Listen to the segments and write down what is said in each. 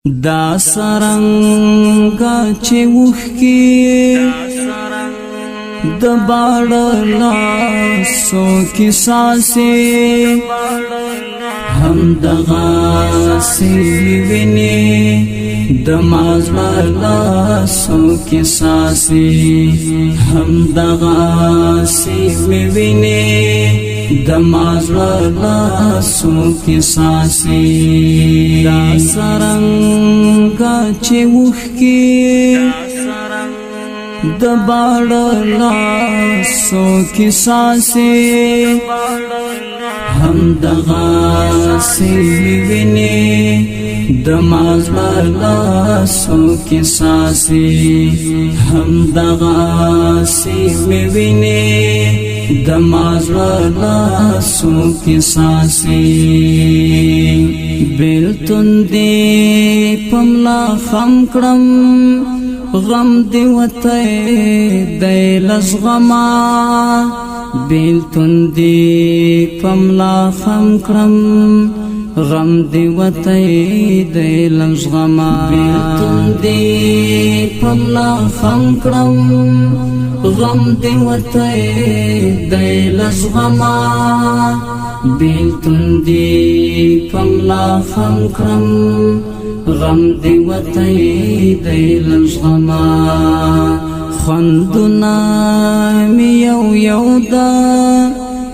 دا سرنگا چه وخکی د باڑ لاسو کی ساسی هم دغا سی وینی د مازل لاسو کی ساسی هم دغا سی وینی د مازل لاسو کی ساسی دا سرنگا چه وخکی د باڑ لاسو کی ساسی هم دغا سی وینی د مازل لاسو کی ساسی هم دغا سی وینی د مازل لاسو کی ساسی بیلتون دی پملا خم کرم غم دی وطی دی لزغما بیلتون دی پملا خم کرم غم دی وطی دی لزغما بیلتون دی پملا خم کرم غم دی وطی دی لزغما بیلتون دی پملا خم کرم غم دی وطی دی لزغما خندنا می یو دا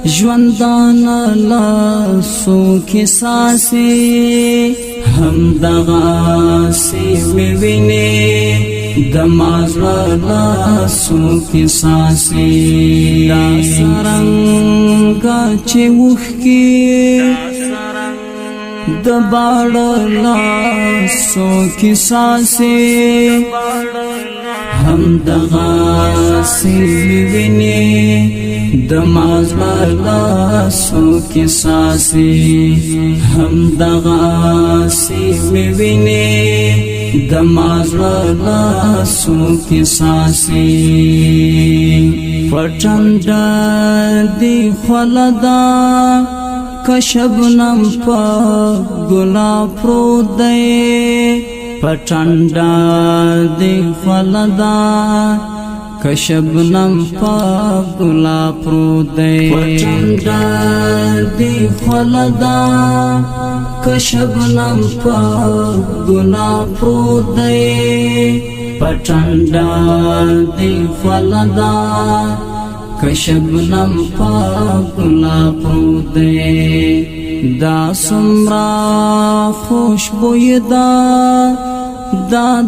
ژوندان لاسو کی ساسی هم دغا سی می وینی د مازل لاسو کی ساسی دا سرنگا چه وخکی د باڑ لاسو کی ساسی هم دغا سی وینی د مازل لاسو کی ساسی هم دغا سی وینی د مازل لاسو کی ساسی پټنډ دی خلدا کشبنم پا گلاب رو دے پٹنڈا دی فلدا کشبنم پا گلاب رو دے پٹنڈا دی فلدا کشبنم پا گلاب رو دے پٹنڈا دی فلدا کشبنم پا گلاب رو دے دا سمرا خوشبوی دا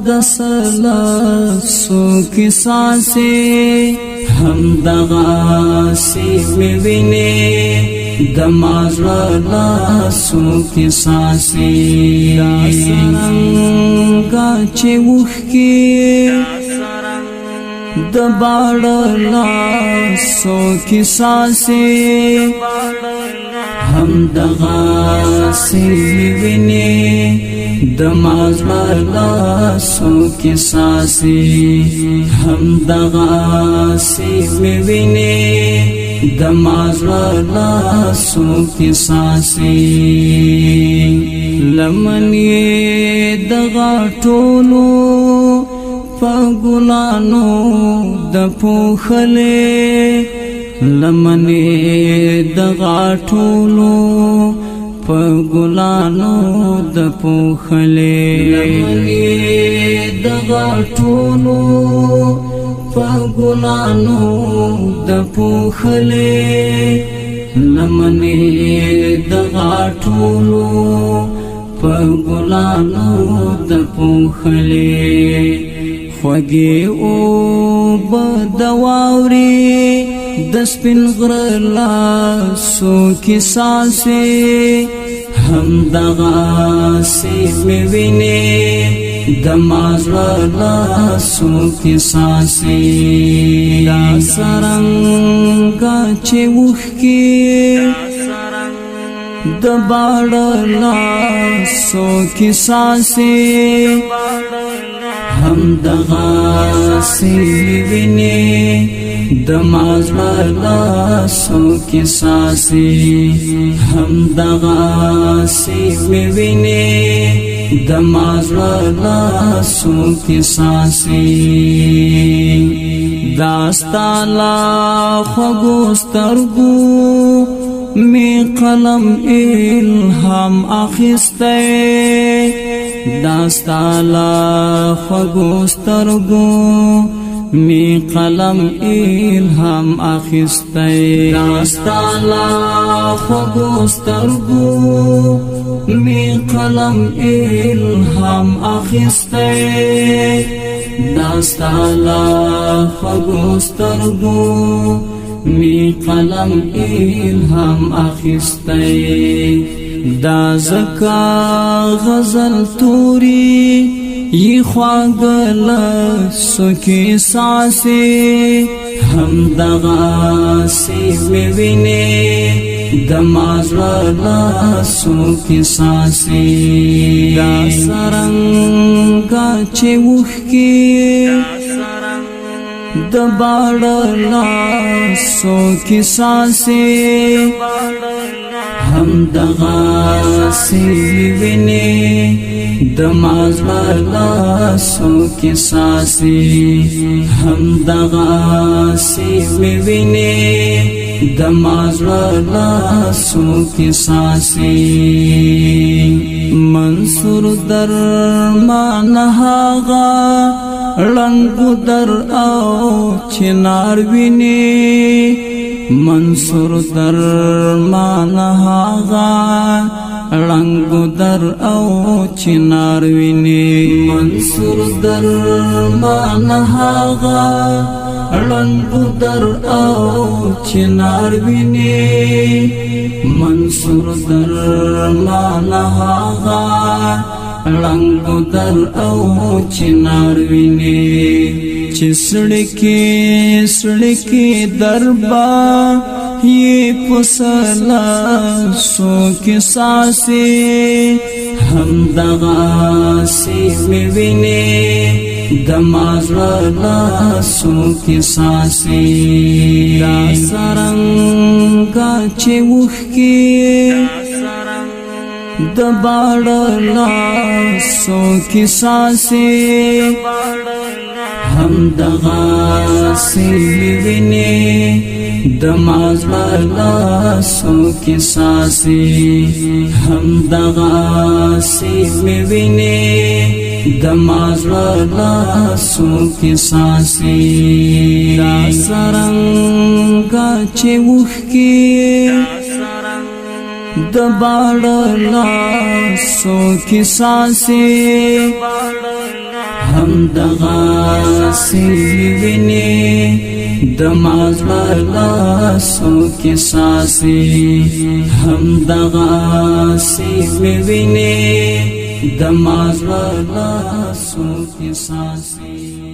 دسلسو کی ساسی هم دغا سی وینی د مازل لاسو کی ساسی دا سرنگا چه وخکی د باڑ لاسو کی ساسی هم دغا سی وینی د مازل لاسو کی ساسی هم دغا سی وینی د مازل لاسو کی ساسی لمنی دغا ټولو پگلانو د پوخلے لمنی دغا ټولو پگلانو د پوخلے لمنی دغا ټولو پگلانو د پوخلے لمنی دغا ټولو پگلانو د پوخلے خوږی او بدواوري د سپین غر لاسو کی ساسی هم دغا سی وینی د مازل لاسو کی ساسی دا سرنگا چه وخکی د باڑ لاسو کی ساسی هم دغا سیوینی دماز لاسو کی ساسی هم دغا سیوینی دماز لاسو کی ساسی داستا لا خوگسترگو می قلم الہام اخستے داستا لا خوگسترگو می قلم الہام اخستے داستا لا خوگسترگو می قلم الہام اخستے داستا لا خوگسترگو می قلم الہام اخستے دا زکا غزل توری یہ خواگل سکی ساسی ہم دغا سیوینے دماز لاسو کی ساسی دا سرنگا چه وخ کی دباڑ لاسو کی ساسی ہم دغا سیوینے دماز لاسو کی ساسی ہم دغا سیوینے دماز لاسو کی ساسی منصور درمان هاغا رنگو در او چنار ویني منصور درمان هاغا رنگو در او چنار ویني منصور درمان هاغا رنگو در او چنار ویني منصور درمان هاغا رنگو در او چنار ویني چه سڑکی دربا یہ پسلا سو کی ساسی ہم دغا سیوینے دماز لاسو کی ساسی دا سرنگا چه وخ کی دباڑ لاسو کی ساسی ہم دغا سیوینے دماز لاسو کی ساسی ہم دغا سیوینے دماز لاسو کی ساسی دا سرنگا چه وخ کی دباڑ لاسو کی ساسی ہم دغا سیوینے دماز لاسو کی ساسی ہم دغا سیوینے دماز لاسو کی ساسی